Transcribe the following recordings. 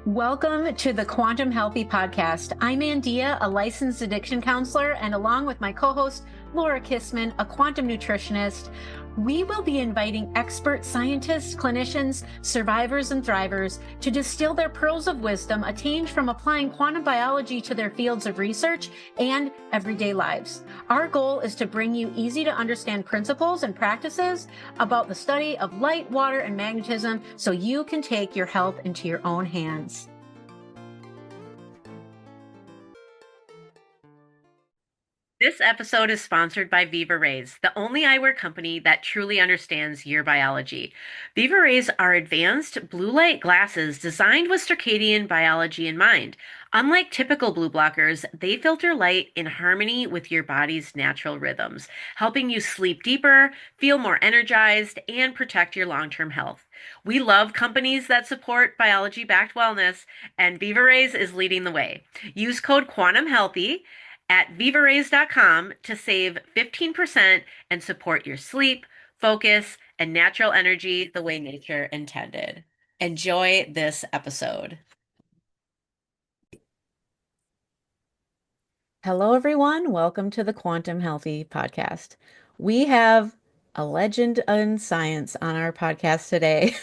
Welcome to the Quantum Healthy Podcast. I'm Andia, a licensed addiction counselor, and along with my co-host, Laura Kissman, a quantum nutritionist, we will be inviting expert scientists, clinicians, survivors, and thrivers to distill their pearls of wisdom attained from applying quantum biology to their fields of research and everyday lives. Our goal is to bring you easy to understand principles and practices about the study of light, water, and magnetism so you can take your health into your own hands. This episode is sponsored by Viva Rays, the only eyewear company that truly understands your biology. Viva Rays are advanced blue light glasses designed with circadian biology in mind. Unlike typical blue blockers, they filter light in harmony with your body's natural rhythms, helping you sleep deeper, feel more energized, and protect your long-term health. We love companies that support biology-backed wellness, and Viva Rays is leading the way. Use code QuantumHealthy at vivarays.com to save 15% and support your sleep, focus, and natural energy the way nature intended. Enjoy this episode. Hello, everyone. Welcome to the Quantum Healthy Podcast. We have a legend in science on our podcast today.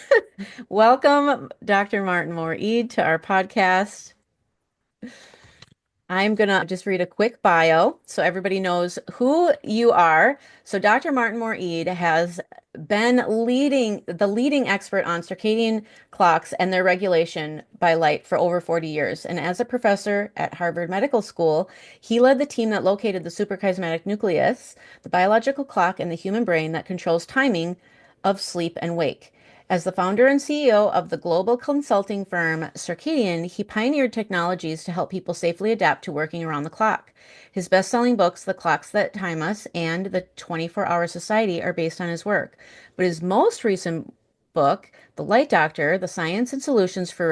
Welcome, Dr. Martin Moore-Ede, to our podcast. I'm going to just read a quick bio so everybody knows who you are. So Dr. Martin Moore-Ede has been the leading expert on circadian clocks and their regulation by light for over 40 years. And as a professor at Harvard Medical School, he led the team that located the suprachiasmatic nucleus, the biological clock in the human brain that controls timing of sleep and wake. As the founder and CEO of the global consulting firm Circadian, he pioneered technologies to help people safely adapt to working around the clock. His best-selling books, The Clocks That Time Us and The 24-Hour Society, are based on his work. But his most recent book, The Light Doctor, The Science and Solutions for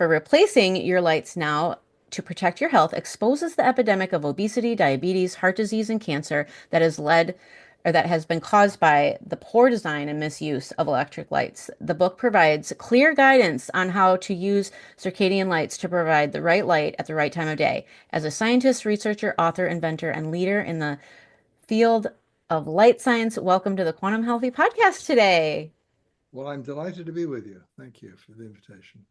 Replacing Your Lights Now to Protect Your Health, exposes the epidemic of obesity, diabetes, heart disease, and cancer that has been caused by the poor design and misuse of electric lights. The book provides clear guidance on how to use circadian lights to provide the right light at the right time of day. As a scientist, researcher, author, inventor, and leader in the field of light science, welcome to the Quantum Healthy Podcast today. Well, I'm delighted to be with you. Thank you for the invitation.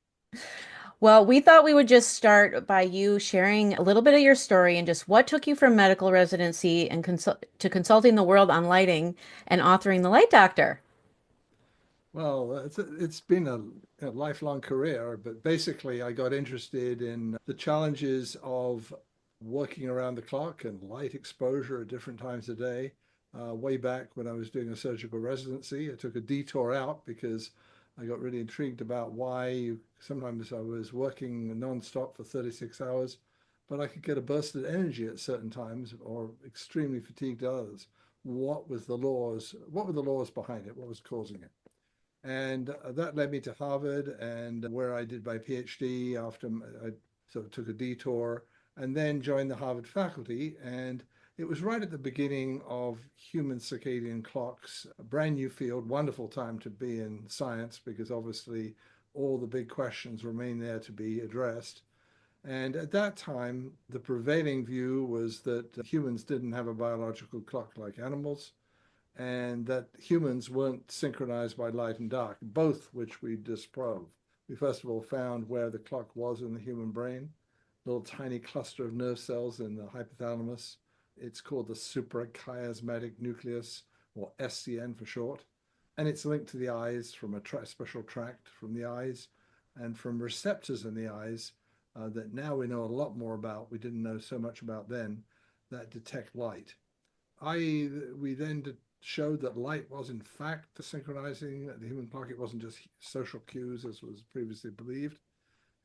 Well, we thought we would just start by you sharing a little bit of your story and just what took you from medical residency and to consulting the world on lighting and authoring The Light Doctor. Well, it's been a lifelong career, but basically I got interested in the challenges of working around the clock and light exposure at different times of day. Way back when I was doing a surgical residency, I took a detour out because I got really intrigued about why sometimes I was working nonstop for 36 hours, but I could get a burst of energy at certain times or extremely fatigued at others. What was the laws? What were the laws behind it? What was causing it? And that led me to Harvard, and where I did my PhD after I sort of took a detour and then joined the Harvard faculty. And it was right at the beginning of human circadian clocks, a brand new field, wonderful time to be in science because obviously all the big questions remain there to be addressed. And at that time, the prevailing view was that humans didn't have a biological clock like animals, and that humans weren't synchronized by light and dark, both which we disproved. We first of all found where the clock was in the human brain, a little tiny cluster of nerve cells in the hypothalamus. It's called the suprachiasmatic nucleus, or SCN for short, and it's linked to the eyes from a special tract from the eyes and from receptors in the eyes that now we know a lot more about. We didn't know so much about then, that detect light. We then showed that light was in fact synchronizing the human clock. It wasn't just social cues as was previously believed.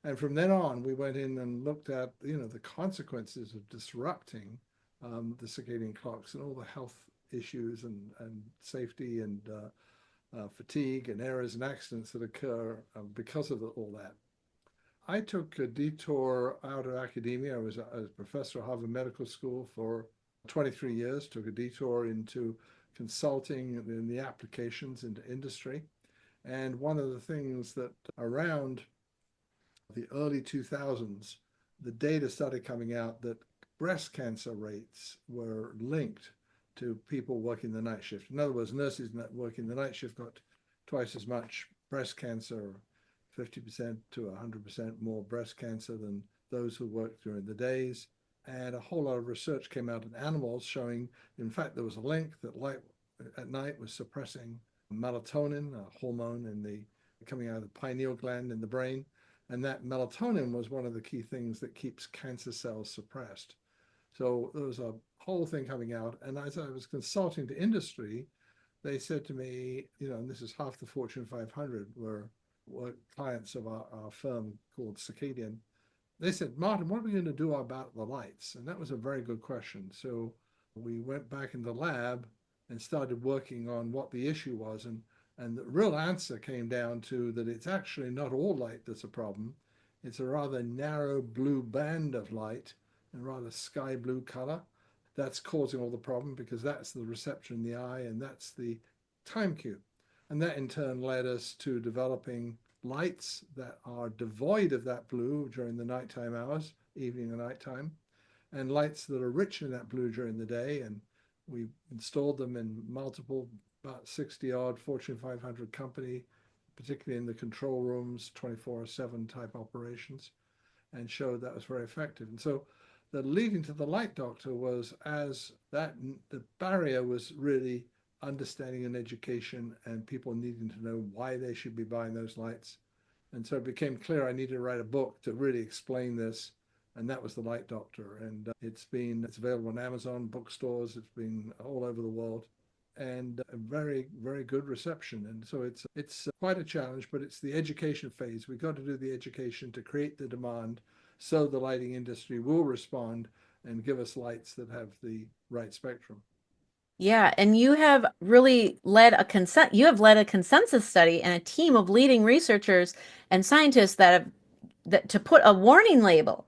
And from then on, we went in and looked at the consequences of disrupting the circadian clocks and all the health issues and safety and fatigue and errors and accidents that occur because of all that. I took a detour out of academia. I was a professor at Harvard Medical School for 23 years, took a detour into consulting in the applications into industry. And one of the things that around the early 2000s, the data started coming out that breast cancer rates were linked to people working the night shift. In other words, nurses working the night shift got twice as much breast cancer, 50% to 100% more breast cancer than those who worked during the days. And a whole lot of research came out in animals showing, in fact, there was a link that light at night was suppressing melatonin, a hormone in the coming out of the pineal gland in the brain, and that melatonin was one of the key things that keeps cancer cells suppressed. So there was a whole thing coming out. And as I was consulting to industry, they said to me, and this is half the Fortune 500 were clients of our firm called Circadian. They said, Martin, what are we going to do about the lights? And that was a very good question. So we went back in the lab and started working on what the issue was. And the real answer came down to that it's actually not all light that's a problem. It's a rather narrow blue band of light and rather sky blue color that's causing all the problem because that's the reception in the eye and that's the time cue. And that in turn led us to developing lights that are devoid of that blue during the nighttime hours, evening and nighttime, and lights that are rich in that blue during the day. And we installed them in multiple, about 60 odd Fortune 500 company, particularly in the control rooms, 24/7 type operations, and showed that was very effective. And so the leading to the light doctor was as that the barrier was really understanding and education and people needing to know why they should be buying those lights. And so it became clear I needed to write a book to really explain this. And that was The Light Doctor. And it's available on Amazon bookstores. It's been all over the world and a very, very good reception. And so it's quite a challenge, but it's the education phase. We've got to do the education to create the demand so the lighting industry will respond and give us lights that have the right spectrum. Yeah, and you have led a consensus study and a team of leading researchers and scientists to put a warning label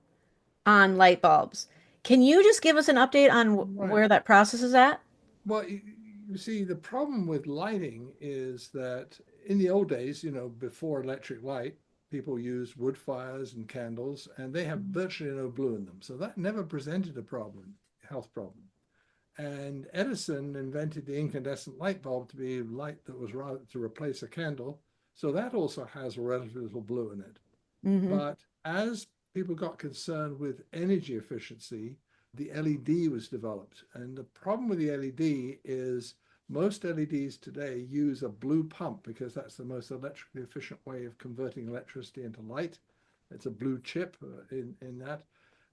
on light bulbs. Can you just give us an update on Right. where that process is at? Well, you see, the problem with lighting is that in the old days, before electric light, people used wood fires and candles, and they have virtually no blue in them. So that never presented a problem, health problem. And Edison invented the incandescent light bulb to be light that was rather to replace a candle. So that also has relatively little blue in it. Hmm. But as people got concerned with energy efficiency, the LED was developed. And the problem with the LED is most LEDs today use a blue pump because that's the most electrically efficient way of converting electricity into light. It's a blue chip in that.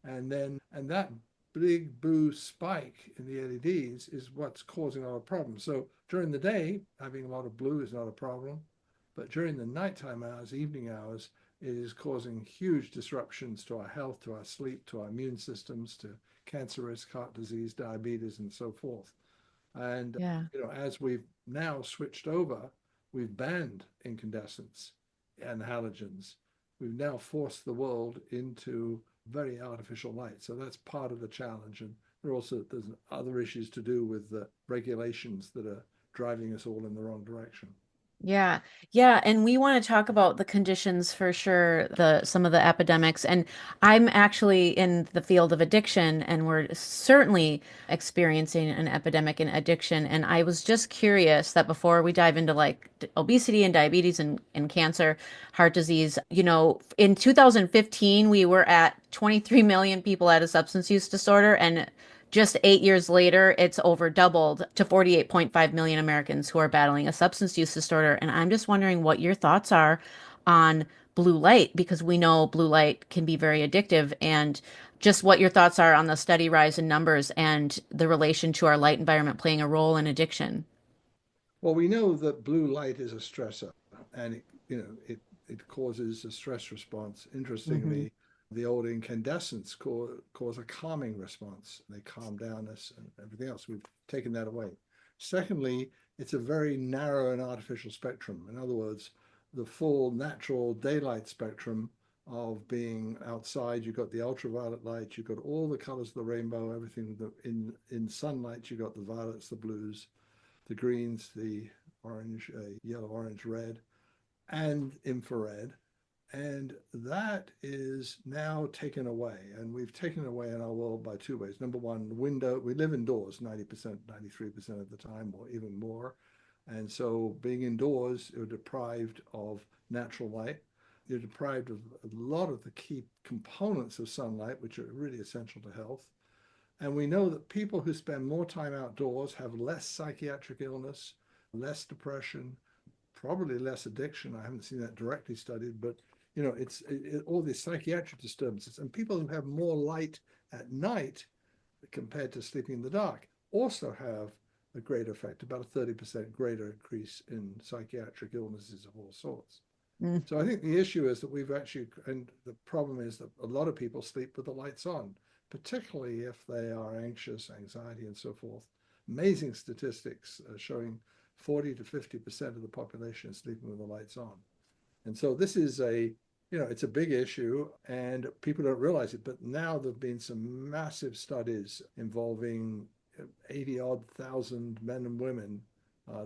And that big blue spike in the LEDs is what's causing a lot of problems. So during the day, having a lot of blue is not a problem. But during the nighttime hours, evening hours, it is causing huge disruptions to our health, to our sleep, to our immune systems, to cancer risk, heart disease, diabetes, and so forth. And Yeah. as we've now switched over, we've banned incandescents and halogens. We've now forced the world into very artificial light. So that's part of the challenge. And there's other issues to do with the regulations that are driving us all in the wrong direction. Yeah. Yeah, and we want to talk about the conditions for sure, the some of the epidemics. And I'm actually in the field of addiction and we're certainly experiencing an epidemic in addiction. And I was just curious that before we dive into like obesity and diabetes and cancer, heart disease, in 2015 we were at 23 million people had a substance use disorder and just 8 years later, it's over doubled to 48.5 million Americans who are battling a substance use disorder. And I'm just wondering what your thoughts are on blue light, because we know blue light can be very addictive, and just what your thoughts are on the steady rise in numbers and the relation to our light environment playing a role in addiction. Well, we know that blue light is a stressor, and it causes a stress response. Hmm. Interestingly, the old incandescents cause a calming response. They calm down us and everything else. We've taken that away. Secondly, it's a very narrow and artificial spectrum. In other words, the full natural daylight spectrum of being outside, you've got the ultraviolet light, you've got all the colors of the rainbow, everything in sunlight, you've got the violets, the blues, the greens, the orange, yellow, orange, red. and infrared. And that is now taken away. And we've taken away in our world by two ways. Number one, we live indoors 90%, 93% of the time, or even more. And so being indoors, you're deprived of natural light. You're deprived of a lot of the key components of sunlight, which are really essential to health. And we know that people who spend more time outdoors have less psychiatric illness, less depression, probably less addiction. I haven't seen that directly studied, but it's all these psychiatric disturbances. And people who have more light at night compared to sleeping in the dark also have a greater effect, about a 30% greater increase in psychiatric illnesses of all sorts. Mm. So I think the issue is that we've actually, and the problem is that a lot of people sleep with the lights on, particularly if they are anxious, anxiety, and so forth. Amazing statistics showing 40 to 50% of the population is sleeping with the lights on. And so this is it's a big issue and people don't realize it, but now there've been some massive studies involving 80 odd thousand men and women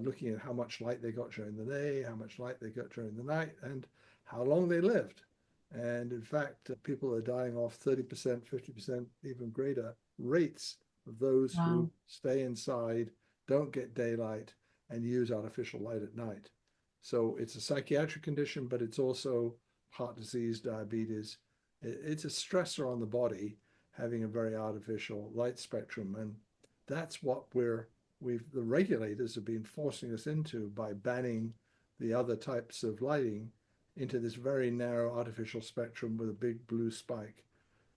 looking at how much light they got during the day, how much light they got during the night, and how long they lived. And in fact, people are dying off 30%, 50%, even greater rates of those who Wow. stay inside, don't get daylight, and use artificial light at night. So it's a psychiatric condition, but it's also heart disease, diabetes. It's a stressor on the body having a very artificial light spectrum. And that's what the regulators have been forcing us into by banning the other types of lighting into this very narrow artificial spectrum with a big blue spike.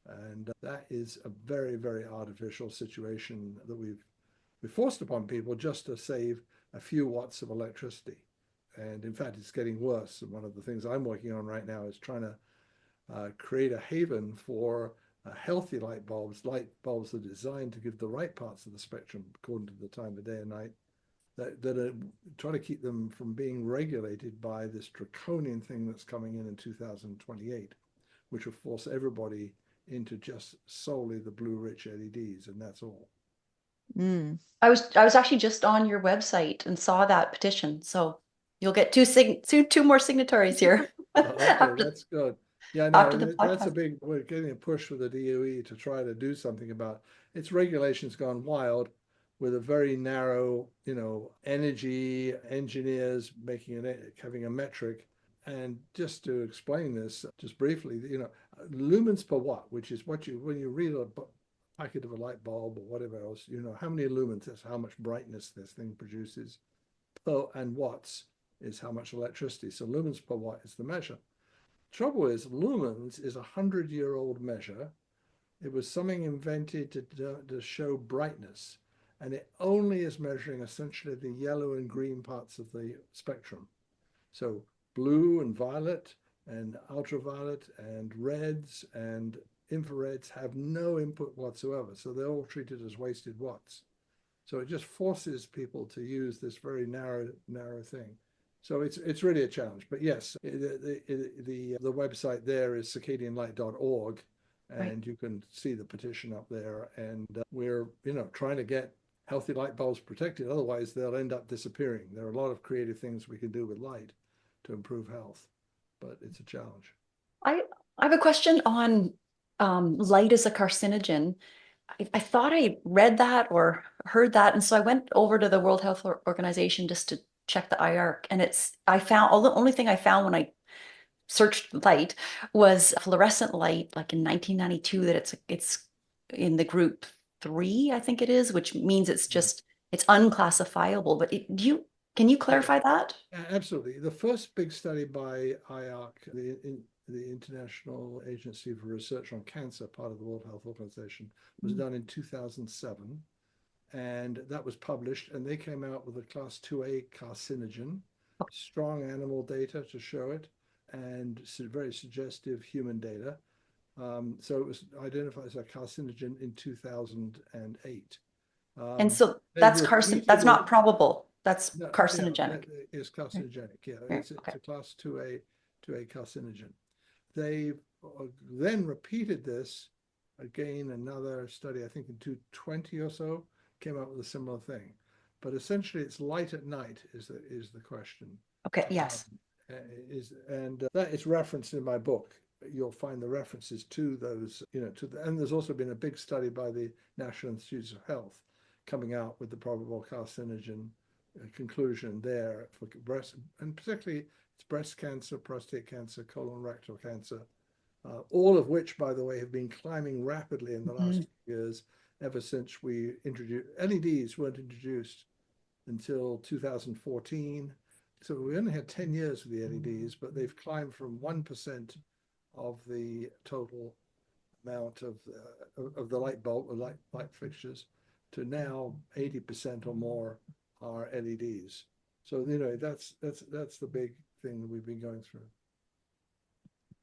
And that is a very, very artificial situation that we forced upon people just to save a few watts of electricity. And in fact, it's getting worse. And one of the things I'm working on right now is trying to create a haven for healthy light bulbs that are designed to give the right parts of the spectrum according to the time of day and night, that are trying to keep them from being regulated by this draconian thing that's coming in 2028, which will force everybody into just solely the blue rich LEDs, and that's all. Mm. I was actually just on your website and saw that petition. So you'll get two more signatories here Okay, after that's good. Yeah, no, after the and that's podcast. we're getting a push for the DOE to try to do something about its regulations gone wild with a very narrow, energy engineers having a metric. And just to explain this, just briefly, lumens per watt, which is when you read a packet of a light bulb or whatever else, how many lumens, that's how much brightness this thing produces, and watts is how much electricity. So lumens per watt is the measure. Trouble is, lumens is 100-year-old measure. It was something invented to show brightness, and it only is measuring essentially the yellow and green parts of the spectrum. So blue and violet and ultraviolet and reds and infrareds have no input whatsoever. So they're all treated as wasted watts. So it just forces people to use this very narrow thing. So it's really a challenge. But yes, the website there is circadianlight.org, Right. and you can see the petition up there. And we're trying to get healthy light bulbs protected. Otherwise, they'll end up disappearing. There are a lot of creative things we can do with light to improve health, but it's a challenge. I I have a question on light as a carcinogen. I thought I read that or heard that, and so I went over to the World Health Organization just to check the IARC, and I found all the only thing I found when I searched light was fluorescent light, like in 1992, that it's in the group 3, I think it is, which means it's unclassifiable. But can you Yeah, clarify that? absolutely. The first big study by IARC, the International Agency for Research on Cancer, part of the World Health Organization, was done in 2007. And that was published, and they came out with a class 2A carcinogen, strong animal data to show it, and very suggestive human data. So it was identified as a carcinogen in 2008. And so They've repeated that's not it. probable. That's No, yeah, carcinogenic. that is Right. carcinogenic. Yeah, Right. it's Okay. a class 2A carcinogen. They then repeated this again, another study, I think in 2020 or so, came out with a similar thing. But essentially, it's light at night is the question. Okay. Um, Yes. And that is referenced in my book. You'll find the references to those, and there's also been a big study by the National Institutes of Health coming out with the probable carcinogen conclusion there for breast, and particularly it's breast cancer, prostate cancer, colorectal cancer, all of which, by the way, have been climbing rapidly in the last few years, ever since we introduced LEDs weren't introduced until 2014. So we only had 10 years with the LEDs, but they've climbed from 1% of the total amount of the light bulb or light fixtures to now 80% or more are LEDs. So that's the big thing that we've been going through.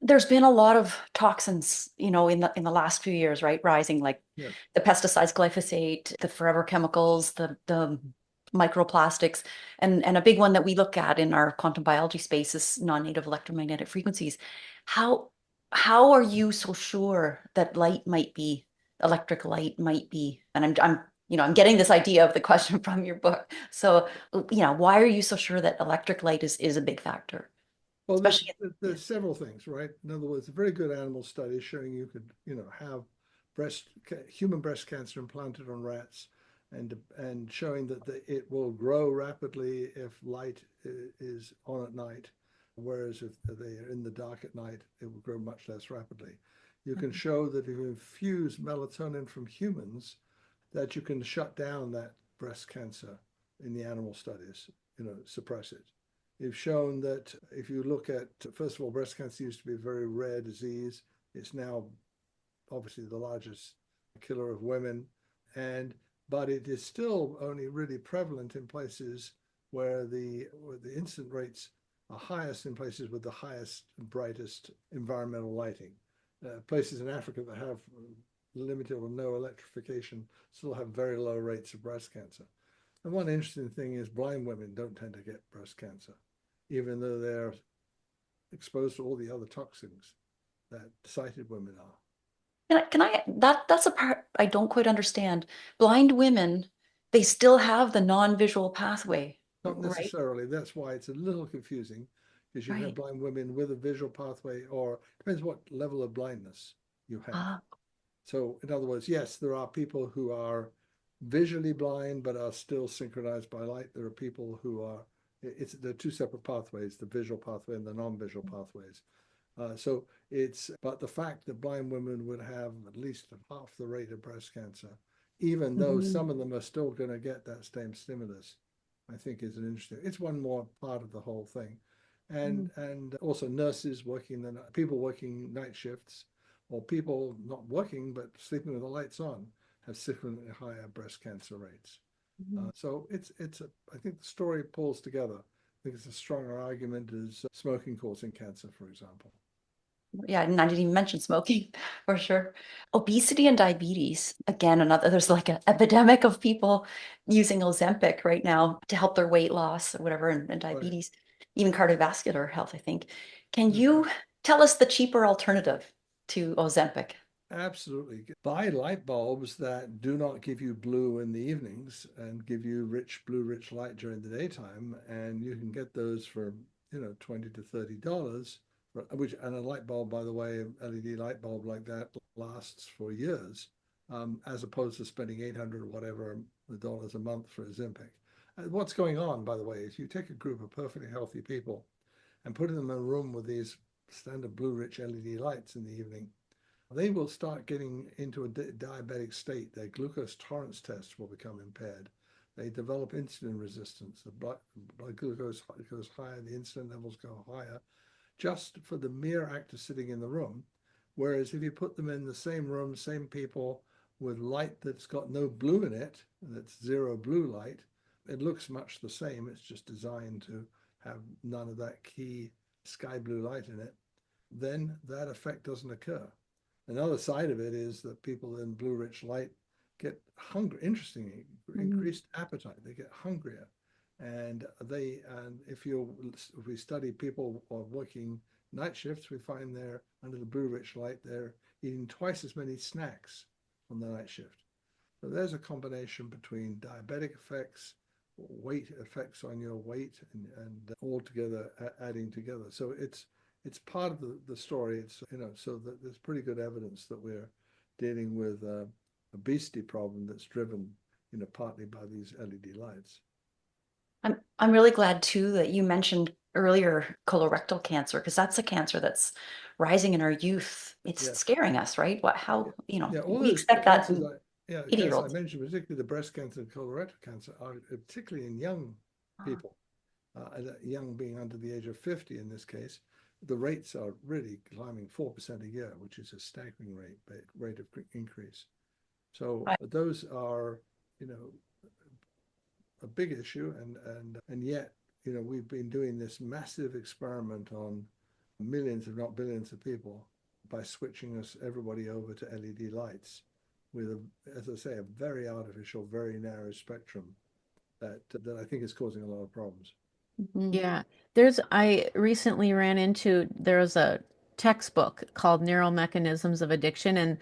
There's been a lot of toxins, in the last few years, right? Rising, like Yes. the pesticides, glyphosate, the forever chemicals, the microplastics, and a big one that we look at in our quantum biology space is non-native electromagnetic frequencies. How are you so sure that electric light might be, and I'm getting this idea of the question from your book. So, why are you so sure that electric light is a big factor? Well, Especially, there's several things, right? In other words, a very good animal study showing you could, have human breast cancer implanted on rats, and showing that it will grow rapidly if light is on at night, whereas if they are in the dark at night, it will grow much less rapidly. You can show that if you infuse melatonin from humans, that you can shut down that breast cancer in the animal studies, suppress it. You've shown that if you look at, first of all, breast cancer used to be a very rare disease. It's now obviously the largest killer of women, but it is still only really prevalent in places where the incident rates are highest, in places with the highest and brightest environmental lighting. Places in Africa that have limited or no electrification still have very low rates of breast cancer. And one interesting thing is blind women don't tend to get breast cancer, even though they're exposed to all the other toxins that sighted women are. that's a part I don't quite understand. Blind women, they still have the non-visual pathway, Not right? necessarily. That's why it's a little confusing, because you can have Right. blind women with a visual pathway, or depends what level of blindness you have. Ah, So in other words, yes, there are people who are visually blind but are still synchronized by light. There are people who are, there are two separate pathways, the visual pathway and the non-visual pathways. But the fact that blind women would have at least half the rate of breast cancer, even though some of them are still going to get that same stimulus, I think is it's one more part of the whole thing. And also nurses people working night shifts, or people not working but sleeping with the lights on, have significantly higher breast cancer rates. So I think the story pulls together. I think it's a stronger argument as smoking causing cancer, for example. yeah, and I didn't even mention smoking for sure. Obesity and diabetes, again, there's like an epidemic of people using Ozempic right now to help their weight loss or whatever, and Right. diabetes, even cardiovascular health, I think. Can That's right. you tell us the cheaper alternative to Ozempic? Absolutely. Buy light bulbs that do not give you blue in the evenings and give you rich light during the daytime, and you can get those for $20 to $30. And a light bulb, by the way, LED light bulb like that lasts for years, as opposed to spending 800 or whatever the dollars a month for Ozempic. What's going on, by the way, is you take a group of perfectly healthy people and put them in a room with these standard blue rich LED lights in the evening, they will start getting into a diabetic state. Their glucose tolerance tests will become impaired. They develop insulin resistance. The blood glucose goes higher, the insulin levels go higher, just for the mere act of sitting in the room. Whereas if you put them in the same room, same people, with light that's got no blue in it, that's zero blue light, it looks much the same. It's just designed to have none of that key sky blue light in it. Then that effect doesn't occur. Another side of it is that people in blue rich light get hungry. Interestingly, increased appetite. They get hungrier, and if we study people who are working night shifts, we find they're under the blue rich light. They're eating twice as many snacks on the night shift. So there's a combination between diabetic effects weight effects on your weight and all together adding together. So it's part of the story. It's, so that there's pretty good evidence that we're dealing with obesity problem that's driven, partly by these LED lights. I'm really glad too that you mentioned earlier colorectal cancer, because that's a cancer that's rising in our youth. It's Yeah. scaring us, right? How, Yeah, all we those expect that cancers, in the cancer I 80-year-olds. mentioned, particularly the breast cancer and colorectal cancer, are particularly in young people, young being under the age of 50 in this case. The rates are really climbing 4% a year, which is a staggering rate of increase. So those are, a big issue, and yet, we've been doing this massive experiment on millions, if not billions, of people by switching everybody over to LED lights with, as I say, a very artificial, very narrow spectrum that I think is causing a lot of problems. Yeah. I recently there was a textbook called Neuromechanisms of Addiction, and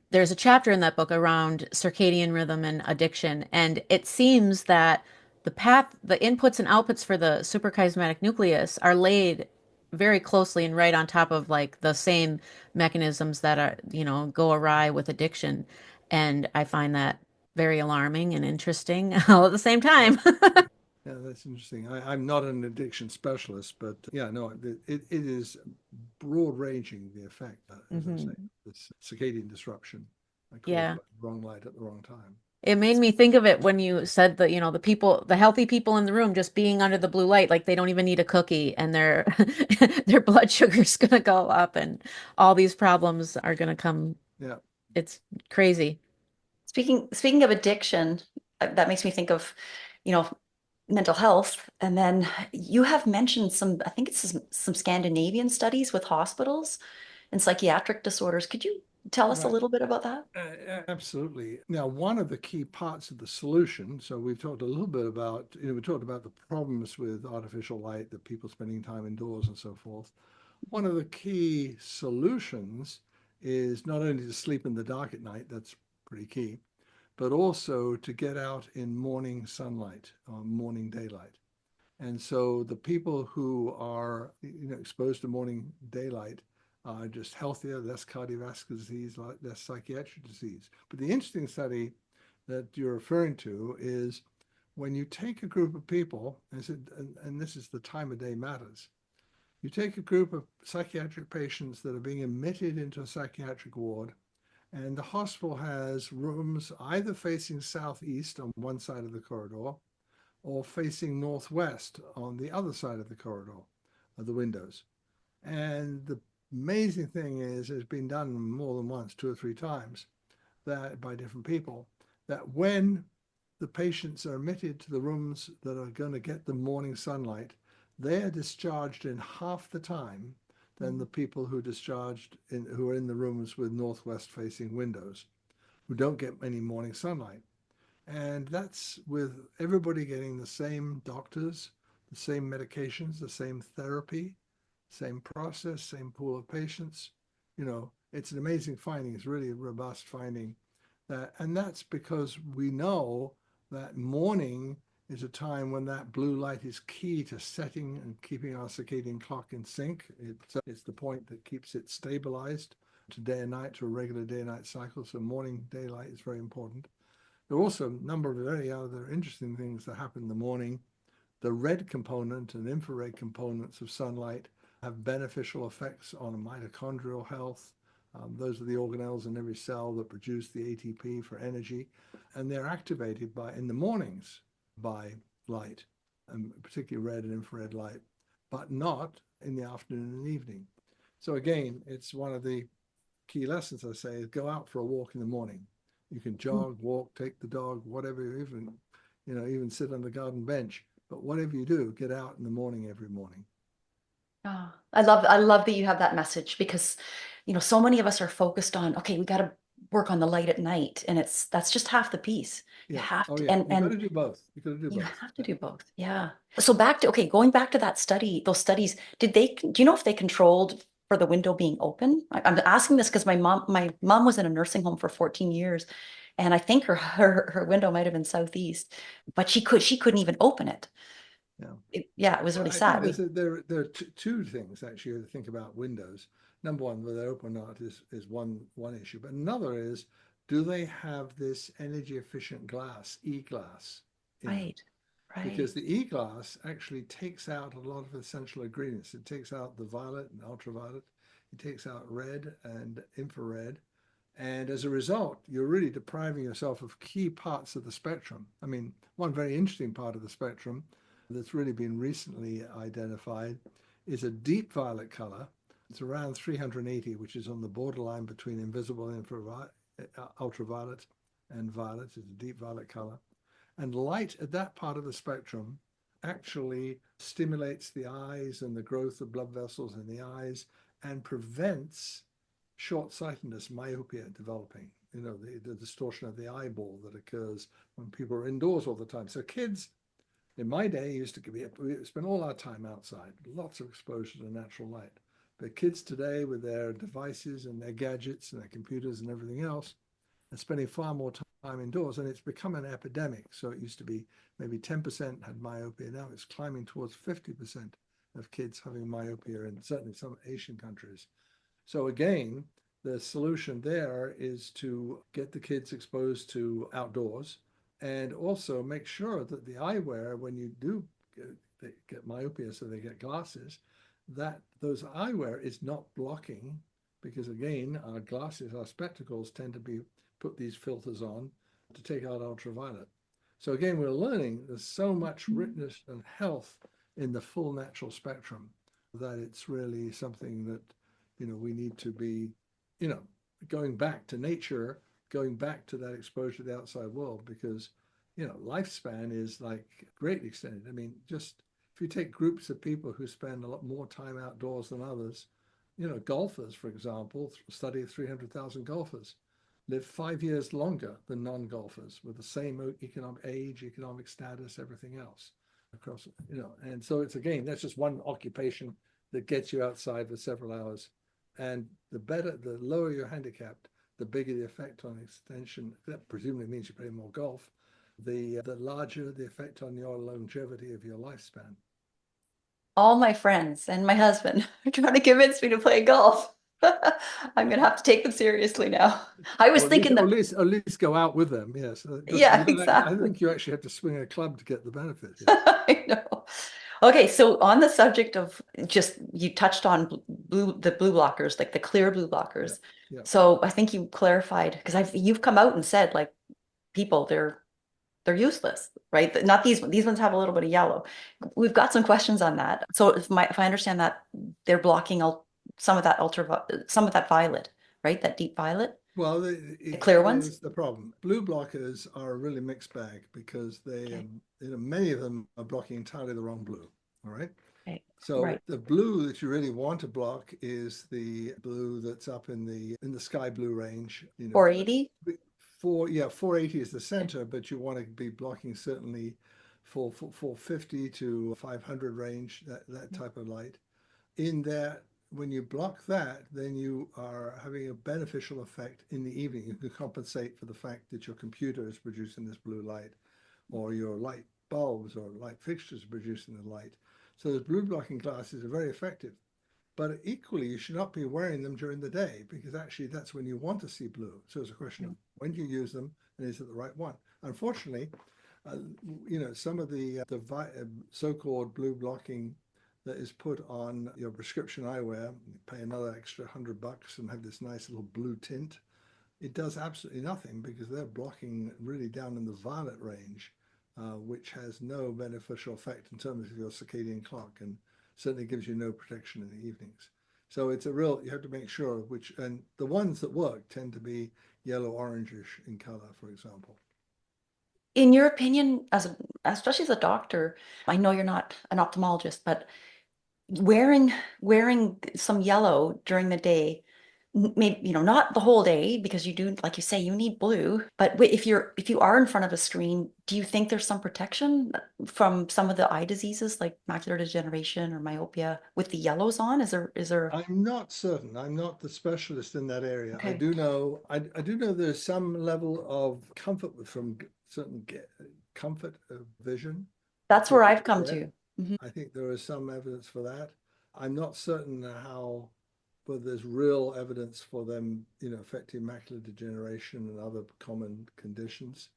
there's a chapter in that book around circadian rhythm and addiction. And it seems that the inputs and outputs for the suprachiasmatic nucleus are laid very closely and right on top of like the same mechanisms that go awry with addiction. And I find that very alarming and interesting all at the same Yeah. time. Yeah, that's interesting. I'm not an addiction specialist, but yeah, no, it is broad ranging, the effect, as I say, this circadian disruption caused Yeah. by the wrong light at the wrong time. It made me think of it when you said that, the healthy people in the room just being under the blue light, like they don't even need a cookie and their their blood sugar's gonna go up and all these problems are gonna come. Yeah. It's crazy. Speaking of addiction, that makes me think of, you know, mental health. And then you have mentioned I think it's some Scandinavian studies with hospitals and psychiatric disorders. Could you tell us a Right. little bit about that? Absolutely. Now, one of the key parts of the solution, so we've talked a little bit about, we talked about the problems with artificial light, the people spending time indoors and so forth. One of the key solutions is not only to sleep in the dark at night, that's pretty key, but also to get out in morning sunlight or morning daylight. And so the people who are, exposed to morning daylight are just healthier, less cardiovascular disease, less psychiatric disease. But the interesting study that you're referring to is when you take a group of people, and this is the time of day matters, you take a group of psychiatric patients that are being admitted into a psychiatric ward, and the hospital has rooms either facing southeast on one side of the corridor or facing northwest on the other side of the corridor of the windows. And the amazing thing is, it's been done more than once, 2 or 3 times, that by different people, that when the patients are admitted to the rooms that are going to get the morning sunlight, they are discharged in half the time than the people who who are in the rooms with northwest facing windows, who don't get any morning sunlight. And that's with everybody getting the same doctors, the same medications, the same therapy, same process, same pool of patients. It's an amazing finding. It's really a robust finding. And that's because we know that morning is a time when that blue light is key to setting and keeping our circadian clock in sync. It's the point that keeps it stabilized to day and night, to a regular day and night cycle. So morning daylight is very important. There are also a number of very other interesting things that happen in the morning. The red component and infrared components of sunlight have beneficial effects on mitochondrial health. Those are the organelles in every cell that produce the ATP for energy, and they're activated in the mornings by light, and particularly red and infrared light, but not in the afternoon and evening. So again, it's one of the key lessons, I say, is go out for a walk in the morning. You can jog, walk, take the dog, whatever, even sit on the garden bench. But whatever you do, get out in the morning every morning. Oh, I love that you have that message, because, so many of us are focused on, okay, we got to work on the light at night, and that's just half the piece. You Yeah. have Oh, to, yeah. and You got to do both. You got to do you both. have to do both. Yeah. So going back to that study, those studies, do you know if they controlled for the window being open? I'm asking this because my mom was in a nursing home for 14 years, And I think her window might have been southeast, but she couldn't even open it. Yeah. Yeah, it was Well, really I think sad. there are two things actually to think about windows. Number one, whether they're open or not is one issue, but another is, do they have this energy efficient glass, e-glass, in them? Right, right. Because the e-glass actually takes out a lot of essential ingredients. It takes out the violet and ultraviolet. It takes out red and infrared. And as a result, you're really depriving yourself of key parts of the spectrum. I mean, one very interesting part of the spectrum that's really been recently identified is a deep violet color. It's around 380, which is on the borderline between invisible infrared, ultraviolet and violet. It's a deep violet color. And light at that part of the spectrum actually stimulates the eyes and the growth of blood vessels in the eyes and prevents short-sightedness, myopia developing, the distortion of the eyeball that occurs when people are indoors all the time. So kids, in my day, used to we spend all our time outside, lots of exposure to natural light. But kids today, with their devices and their gadgets and their computers and everything else, are spending far more time indoors, and it's become an epidemic. So it used to be maybe 10% had myopia. Now it's climbing towards 50% of kids having myopia in certainly some Asian countries. So again, the solution there is to get the kids exposed to outdoors and also make sure that the eyewear, when you do get myopia, so they get glasses, that those eyewear is not blocking, because again, our glasses, our spectacles tend to be put these filters on to take out ultraviolet. So again, we're learning there's so much richness and health in the full natural spectrum that it's really something that we need to be, going back to nature, going back to that exposure to the outside world, because, lifespan is like greatly extended. I mean, just if you take groups of people who spend a lot more time outdoors than others, golfers, for example, study of 300,000 golfers live 5 years longer than non-golfers with the same economic age, economic status, everything else across, and so it's, again, that's just one occupation that gets you outside for several hours. And the lower you're handicapped, the bigger the effect on extension. That presumably means you play more golf. The larger the effect on your longevity of your lifespan. All my friends and my husband are trying to convince me to play golf. I'm gonna have to take them seriously now. I was Or thinking that, at least go out with them. Yes, yeah, I exactly. think you actually have to swing a club to get the benefit. Yeah. I know. Okay, so on the subject of just you touched on the blue blockers, like the clear blue Yeah. blockers. Yeah. So I think you clarified because you've come out and said like people they're useless, right? Not these ones have a little bit of yellow. We've got some questions on that. So if I understand that they're blocking some of that some of that violet, right? That deep violet, Well, the clear ones. here's the problem. Blue blockers are a really mixed bag because Okay. many of them are blocking entirely the wrong blue. All right. Okay. So Right. the blue that you really want to block is the blue that's up in the sky blue range. 480. 480 is the center, but you want to be blocking certainly 450 to 500 range, that type of light. In that, when you block that, then you are having a beneficial effect in the evening. You can compensate for the fact that your computer is producing this blue light, or your light bulbs or light fixtures are producing the light. So those blue blocking glasses are very effective. But equally, you should not be wearing them during the day, because actually that's when you want to see blue. So it's a question of when do you use them, and is it the right one? Unfortunately, some of the so-called blue blocking that is put on your prescription eyewear, you pay another extra $100 and have this nice little blue tint. It does absolutely nothing, because they're blocking really down in the violet range, which has no beneficial effect in terms of your circadian clock, and certainly gives you no protection in the evenings. So it's you have to make sure and the ones that work tend to be yellow orangish in color, for example. In your opinion, especially as a doctor, I know you're not an ophthalmologist, but wearing some yellow during the day, maybe, not the whole day because you do, like you say, you need blue. But if you are in front of a screen, do you think there's some protection from some of the eye diseases like macular degeneration or myopia with the yellows on? Is there? I'm not certain. I'm not the specialist in that area. Okay. I do know there's some level of comfort from certain comfort of vision that That's where people I've come get. to. Hmm. I think there is some evidence for that. I'm not certain how, but there's real evidence for them, affecting macular degeneration and other common conditions.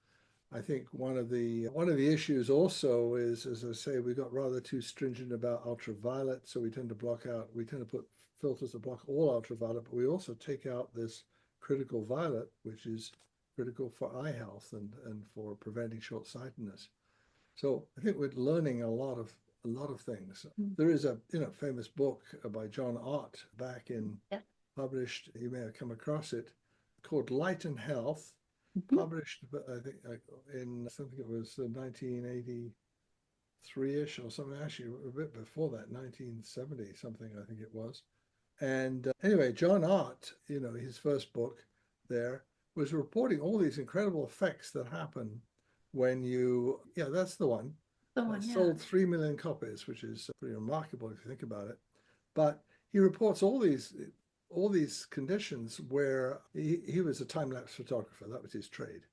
I think one of the issues also is, as I say, we got rather too stringent about ultraviolet, so we tend to put filters that block all ultraviolet, but we also take out this critical violet, which is critical for eye health and for preventing short-sightedness. So I think we're learning a lot of things. There is a famous book by John Ott Yeah. published, you may have come across it, called Light and Health, Mhm. published, I think, in something it was 1983-ish or something, actually a bit before that, 1970 something, I think it was. And anyway, John Ott, his first book there was reporting all these incredible effects that happen yeah, that's the one. The one, yeah. Sold 3 million copies, which is pretty remarkable if you think about it. But he reports all these conditions where he was a time-lapse photographer, that was his trade,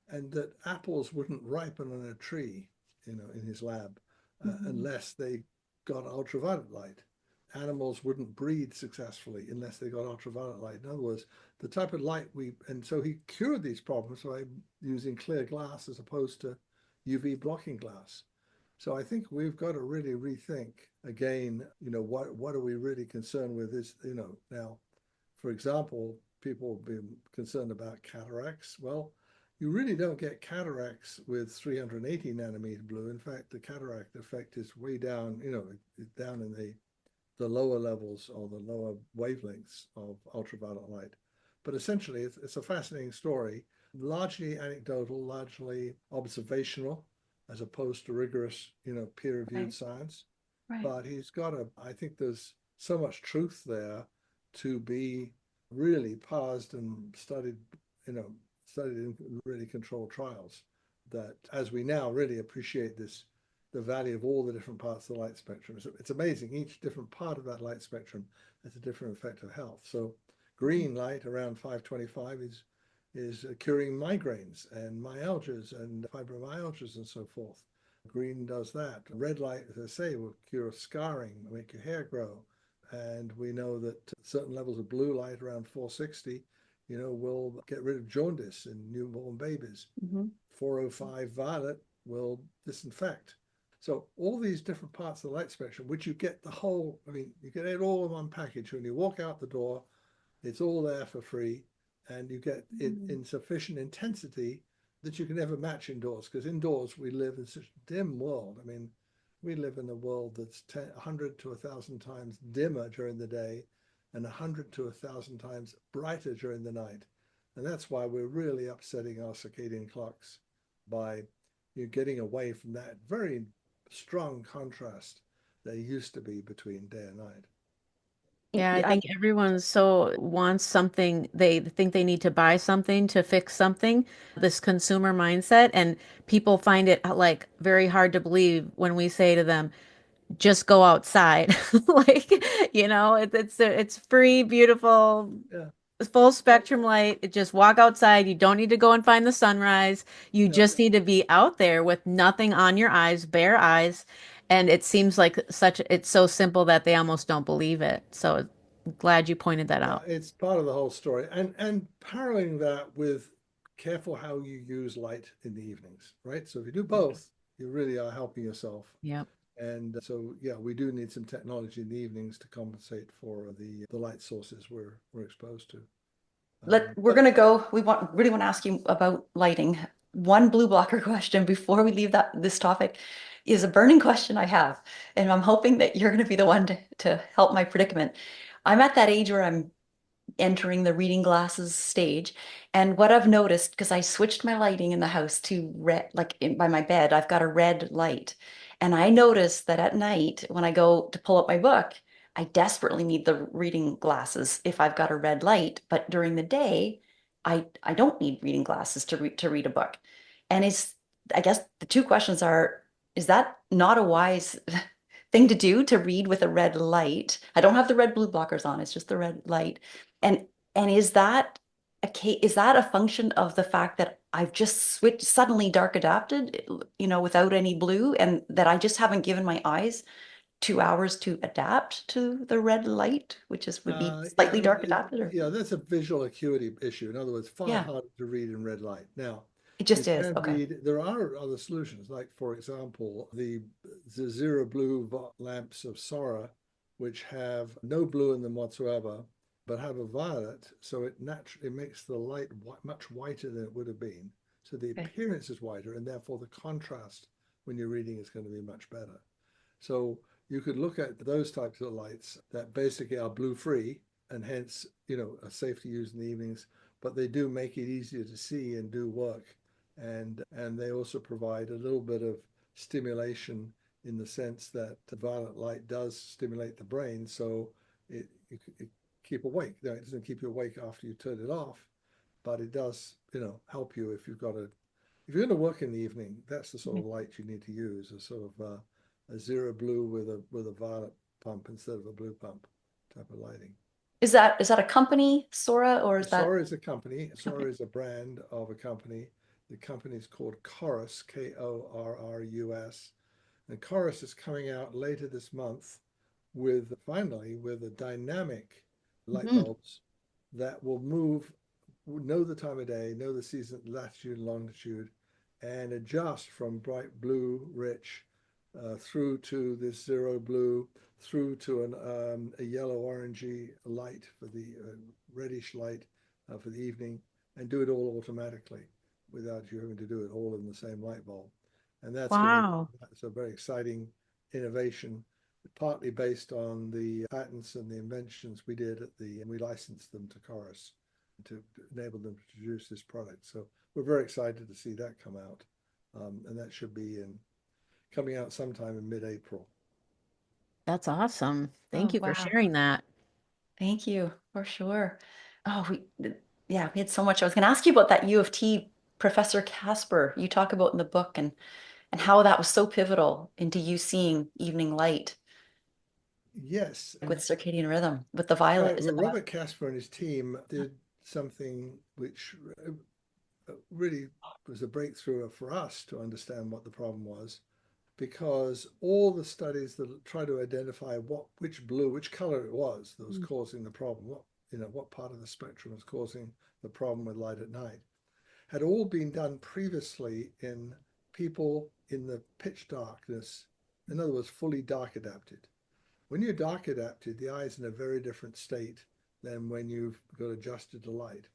and that apples wouldn't ripen on a tree, in his lab, unless they got ultraviolet light. Animals wouldn't breed successfully unless they got ultraviolet light. In other words, the type of light and so he cured these problems by using clear glass as opposed to UV blocking glass. So I think we've got to really rethink again, what are we really concerned with is, now, for example, people have been concerned about cataracts. Well, you really don't get cataracts with 380 nanometer blue. In fact, the cataract effect is way down, down in the lower levels or the lower wavelengths of ultraviolet light. But essentially, it's a fascinating story, largely anecdotal, largely observational, as opposed to rigorous, peer-reviewed Right. science. Right. But I think there's so much truth there to be really parsed and studied in really controlled trials, that as we now really appreciate the value of all the different parts of the light spectrum. It's amazing. Each different part of that light spectrum has a different effect of health. So green light around 525 is curing migraines and myalgias and fibromyalgias and so forth. Green does that. Red light, as I say, will cure scarring, make your hair grow. And we know that certain levels of blue light around 460, will get rid of jaundice in newborn babies. Mm-hmm. 405 violet will disinfect. So all these different parts of the light spectrum, which you get you get it all in one package. When you walk out the door, it's all there for free, and you get it in sufficient intensity that you can never match indoors, because indoors we live in such a dim world. We live in a world that's 100 to 1,000 times dimmer during the day and 100 to 1,000 times brighter during the night. And that's why we're really upsetting our circadian clocks by getting away from that very strong contrast there used to be between day and night. Yeah, I Yeah. think everyone so wants something, they think they need to buy something to fix something, this consumer mindset, and people find it like very hard to believe when we say to them, just go outside. Like, it's free, beautiful, Yeah. full spectrum light. Just walk outside. You don't need to go and find the sunrise. You No. just need to be out there with nothing on your eyes, bare eyes. And it seems like it's so simple that they almost don't believe it. So glad you pointed that Yeah, out. it's part of the whole story. And paralleling that with careful how you use light in the evenings, right? So if you do both, you really are helping yourself. Yep. And so, yeah, we do need some technology in the evenings to compensate for the light sources we're exposed to. We're gonna go. Really want to ask you about lighting. One blue blocker question before we leave this topic is a burning question I have, and I'm hoping that you're gonna be the one to help my predicament. I'm at that age where I'm entering the reading glasses stage, and what I've noticed, because I switched my lighting in the house to red, like by my bed, I've got a red light, and I noticed that at night when I go to pull up my book, I desperately need the reading glasses if I've got a red light, but during the day, I don't need reading glasses to read a book. And is I guess the two questions are, is that not a wise thing to do to read with a red light? I don't have the red blue blockers on, it's just the red light. And is that is that a function of the fact that I've just switched suddenly dark adapted, without any blue, and that I just haven't given my eyes 2 hours to adapt to the red light, which would be Yeah, slightly dark adapted, or yeah, that's a visual acuity issue. In other words, far yeah, harder to read in red light. Now, it you just is. can Okay. read, there are other solutions, like, for example, the zero blue lamps of Sora, which have no blue in them whatsoever, but have a violet. So it naturally makes the light much whiter than it would have been. So the Okay. appearance is whiter, and therefore the contrast when you're reading is going to be much better. So you could look at those types of lights that basically are blue free and hence, are safe to use in the evenings, but they do make it easier to see and do work. And they also provide a little bit of stimulation in the sense that the violet light does stimulate the brain, so it keep awake. Now, it doesn't keep you awake after you turn it off, but it does, help you if you're going to work in the evening. That's the sort of light you need to use, a sort of a zero blue with a violet pump instead of a blue pump type of lighting. Is that a company, Sora, or is that Sora is a company. Sora company? is a brand of a company. The company is called Chorus, Korrus. And Chorus is coming out later this month with a dynamic light Mhm. bulbs that will know the time of day, know the season, latitude and longitude, and adjust from bright blue, rich, through to this zero blue, through to a yellow orangey light for the reddish light for the evening, and do it all automatically without you having to do it all in the same light bulb. And Wow. that's a very exciting innovation, partly based on the patents and the inventions we did we licensed them to Chorus to enable them to produce this product. So we're very excited to see that come out. And that should be coming out sometime in mid-April. That's awesome. Thank Oh, you for wow. sharing that. Thank you for sure. Oh, yeah, we had so much. I was going to ask you about that U of T Professor Casper you talk about in the book, and how that was so pivotal into you seeing evening light Yes, with circadian rhythm with the violet. right. Is Well, it the violet? Robert Casper and his team did something which really was a breakthrough for us to understand what the problem was, because all the studies that try to identify which color it was that was Mm. causing the problem, what part of the spectrum was causing the problem with light at night, had all been done previously in people in the pitch darkness. In other words, fully dark adapted. When you're dark adapted, the eye is in a very different state than when you've got adjusted to light.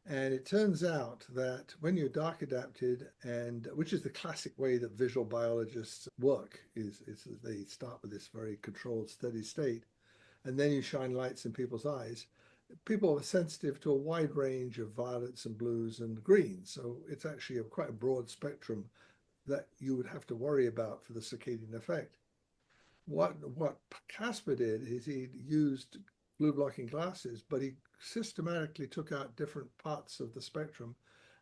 And it turns out that when you're dark adapted, and which is the classic way that visual biologists work, is they start with this very controlled, steady state, and then you shine lights in people's eyes. People are sensitive to a wide range of violets and blues and greens. So it's actually quite a broad spectrum that you would have to worry about for the circadian effect. What Casper did is he used blue blocking glasses, but he systematically took out different parts of the spectrum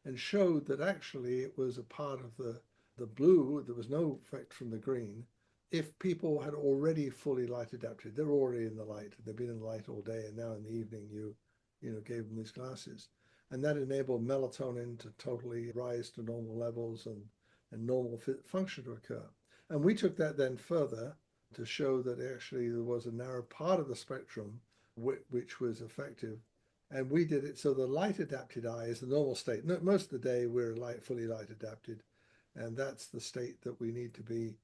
and showed that actually it was a part of the blue. There was no effect from the green. If people had already fully light adapted, they're already in the light. They've been in the light all day, and now in the evening you gave them these glasses, and that enabled melatonin to totally rise to normal levels and normal function to occur. And we took that then further to show that actually there was a narrow part of the spectrum which was effective. And we did it so the light adapted eye is the normal state. Most of the day we're fully light adapted, and that's the state that we need to be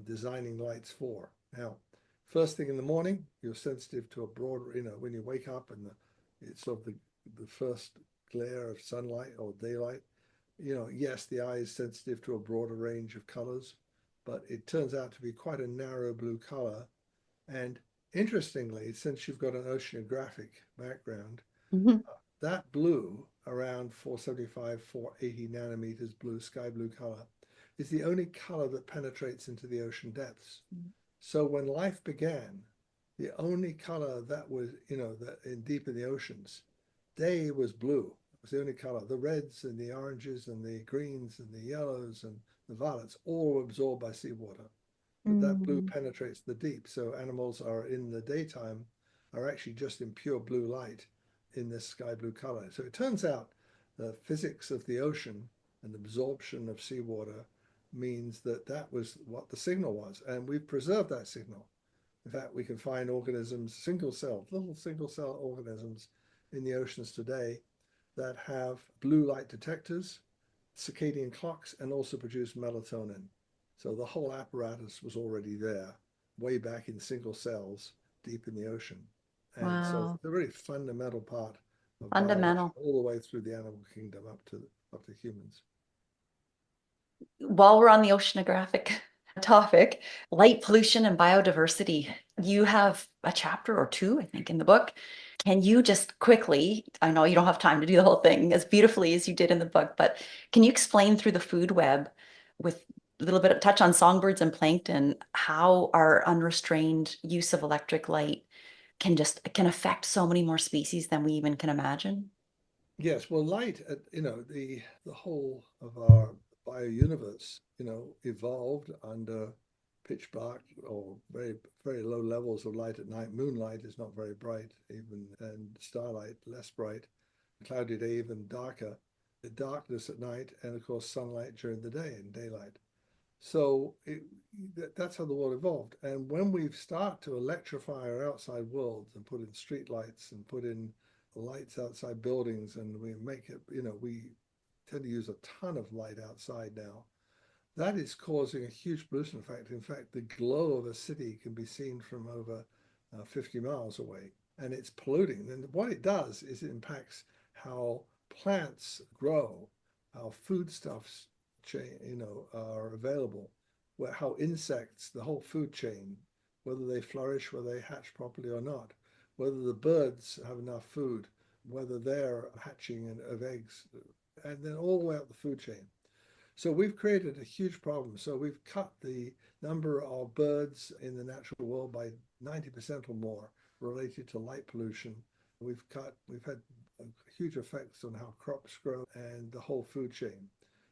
designing lights for. Now, first thing in the morning, you're sensitive to a broad, when you wake up and it's sort of the first glare of sunlight or daylight, yes, the eye is sensitive to a broader range of colors, but it turns out to be quite a narrow blue color. And interestingly, since you've got an oceanographic background, Mhm. that blue around 475, 480 nanometers blue, sky blue color, is the only color that penetrates into the ocean depths. So when life began, The only color that was, that in deep in the oceans, day was blue. It was the only color. The reds and the oranges and the greens and the yellows and the violets all were absorbed by seawater. But that blue Mm. penetrates the deep. So animals are in the daytime are actually just in pure blue light in this sky blue color. So it turns out the physics of the ocean and absorption of seawater means that that was what the signal was. And we've preserved that signal. In fact, we can find organisms, little single cell organisms in the oceans today that have blue light detectors, circadian clocks, and also produce melatonin. So the whole apparatus was already there way back in single cells deep in the ocean. And so Wow. it's a very fundamental part of biology Fundamental. all the way through the animal kingdom up to humans. While we're on the oceanographic topic, light pollution and biodiversity, you have a chapter or two, I think, in the book. Can you just quickly, I know you don't have time to do the whole thing as beautifully as you did in the book, but can you explain through the food web with a little bit of touch on songbirds and plankton, how our unrestrained use of electric light can affect so many more species than we even can imagine? Yes, well, light, the whole of our biouniverse, evolved under pitch black or very, very low levels of light at night. Moonlight is not very bright, even, and starlight less bright. Cloudy day even darker. The darkness at night, and of course sunlight during the day and daylight. So that's how the world evolved. And when we start to electrify our outside world and put in street lights and put in lights outside buildings, and we make it, we tend to use a ton of light outside now. That is causing a huge pollution effect. In fact, the glow of a city can be seen from over 50 miles away, and it's polluting. And what it does is it impacts how plants grow, how foodstuffs are available, how insects, the whole food chain, whether they flourish, whether they hatch properly or not, whether the birds have enough food, whether they're hatching of eggs, and then all the way up the food chain. So we've created a huge problem. So we've cut the number of birds in the natural world by 90% or more related to light pollution. We've had huge effects on how crops grow and the whole food chain.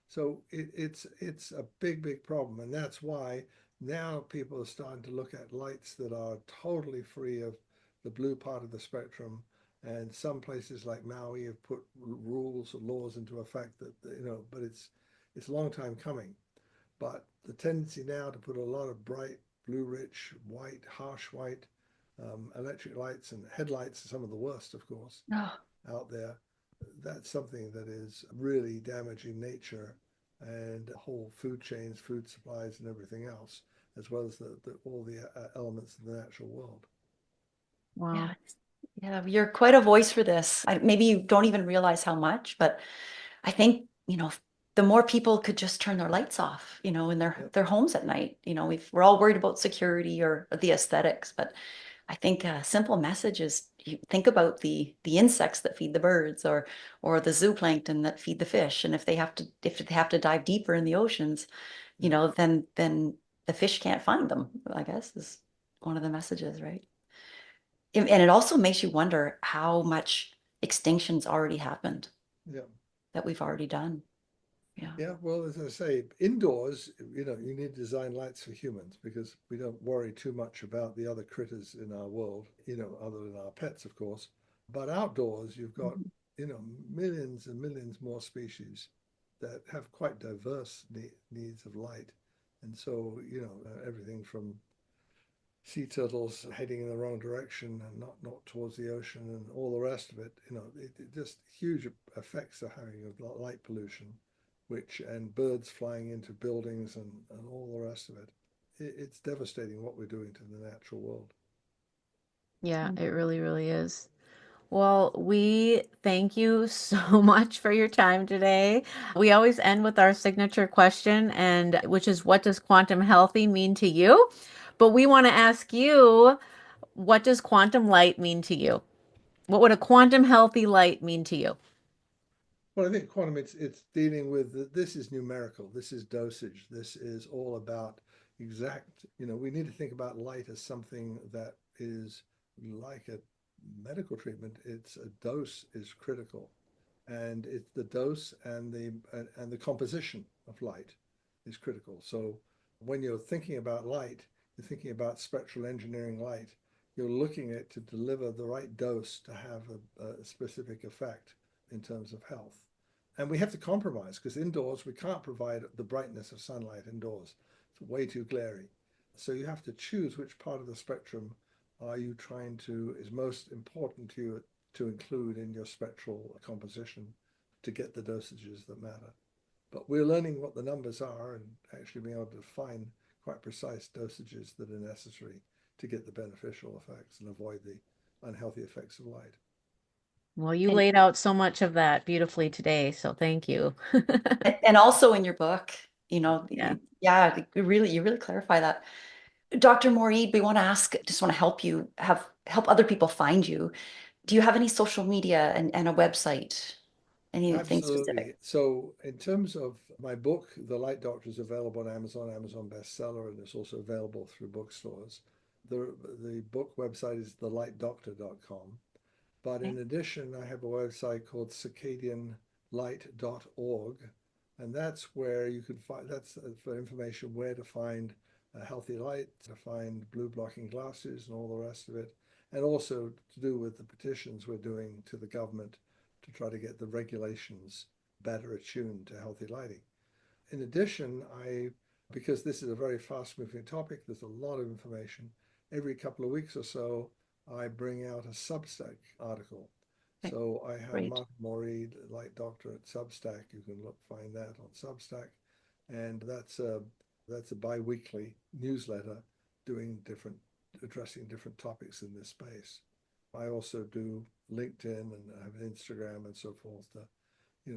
So it's a big, big problem. And that's why now people are starting to look at lights that are totally free of the blue part of the spectrum. And some places like Maui have put rules or laws into effect that, but it's a long time coming. But the tendency now to put a lot of bright, blue rich, white, harsh white electric lights, and headlights are some of the worst, of course, Oh, out there. That's something that is really damaging nature and whole food chains, food supplies, and everything else, as well as all the elements of the natural world. yeah. Wow. Yeah, you're quite a voice for this. Maybe you don't even realize how much, but I think, the more people could just turn their lights off, in Yep. their homes at night. We're all worried about security or the aesthetics, but I think a simple message is you think about the insects that feed the birds or the zooplankton that feed the fish. And if they have to dive deeper in the oceans, Yeah. then the fish can't find them, I guess is one of the messages, right? And it also makes you wonder how much extinction's already happened Yeah. that we've already done. Yeah. Yeah, well, as I say, indoors, you need to design lights for humans because we don't worry too much about the other critters in our world, other than our pets, of course. But outdoors, you've got, Mhm. millions and millions more species that have quite diverse needs of light. And so, everything from sea turtles heading in the wrong direction and not towards the ocean and all the rest of it, it just huge effects are having of light pollution, which and birds flying into buildings and all the rest of it. It's devastating what we're doing to the natural world. Yeah, it Mhm. really, really is. Well, we thank you so much for your time today. We always end with our signature question, and which is, what does quantum healthy mean to you? But we want to ask you, what does quantum light mean to you? What would a quantum healthy light mean to you? Well, I think quantum, it's dealing with this is numerical, this is dosage, this is all about exact. We need to think about light as something that is like a medical treatment. It's a dose is critical, and it's the dose and the composition of light is critical. So when you're thinking about light, you're thinking about spectral engineering light. You're looking at to deliver the right dose to have a specific effect in terms of health. And we have to compromise because indoors we can't provide the brightness of sunlight indoors. It's way too glary. So you have to choose which part of the spectrum are you trying to is most important to you to include in your spectral composition to get the dosages that matter. But we're learning what the numbers are and actually being able to find quite precise dosages that are necessary to get the beneficial effects and avoid the unhealthy effects of light. Well, you And, laid out so much of that beautifully today, so thank you. and also in your book, Yeah. yeah, you really clarify that. Dr. Moore-Ede, we want to ask, just want to help you help other people find you. Do you have any social media and a website? Anything Absolutely. specific? So in terms of my book, The Light Doctor is available on Amazon, Amazon bestseller, and it's also available through bookstores. The book website is thelightdoctor.com. But Okay. in addition, I have a website called circadianlight.org, and that's where you can find that's for information where to find healthy light, to find blue blocking glasses, and all the rest of it, and also to do with the petitions we're doing to the government to try to get the regulations better attuned to healthy lighting. In addition, because this is a very fast moving topic, there's a lot of information. Every couple of weeks or so, I bring out a Substack article. Okay. So I have Great. Martin Moore-Ede, Light Doctor at Substack. You can find that on Substack, and that's a bi-weekly newsletter addressing different topics in this space. I also do LinkedIn and I have an Instagram and so forth.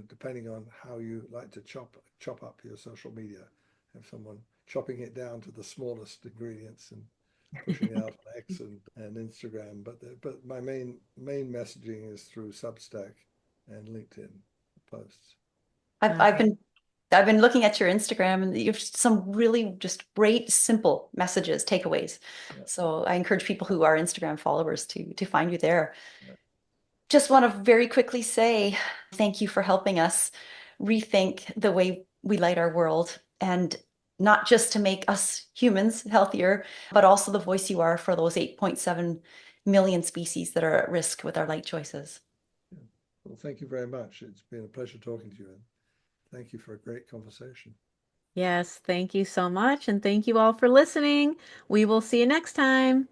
Depending on how you like to chop up your social media, have someone chopping it down to the smallest ingredients and pushing it out on X and Instagram. But my main messaging is through Substack and LinkedIn posts. I've been looking at your Instagram and you have some really just great, simple messages, takeaways. Yeah. So I encourage people who are Instagram followers to find you there. Yeah. Just want to very quickly say thank you for helping us rethink the way we light our world, and not just to make us humans healthier, but also the voice you are for those 8.7 million species that are at risk with our light choices. Yeah. Well, thank you very much. It's been a pleasure talking to you, and thank you for a great conversation. Yes, thank you so much. And thank you all for listening. We will see you next time.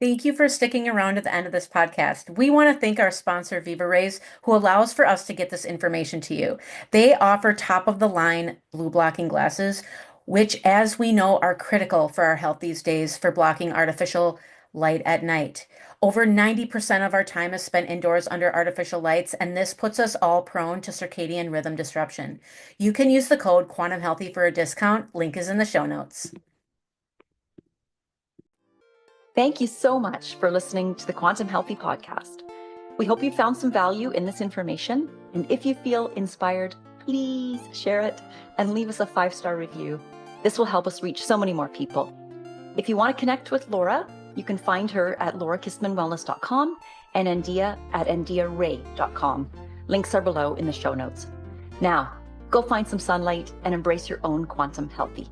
Thank you for sticking around at the end of this podcast. We want to thank our sponsor, Viva Rays, who allows for us to get this information to you. They offer top of the line blue blocking glasses, which, as we know, are critical for our health these days for blocking artificial light at night. Over 90% of our time is spent indoors under artificial lights, and this puts us all prone to circadian rhythm disruption. You can use the code Quantum Healthy for a discount. Link is in the show notes. Thank you so much for listening to the Quantum Healthy podcast. We hope you found some value in this information. And if you feel inspired, please share it and leave us a 5-star review. This will help us reach so many more people. If you want to connect with Laura, you can find her at laurakistmanwellness.com and Ndia at ndiaray.com. Links are below in the show notes. Now, go find some sunlight and embrace your own quantum healthy.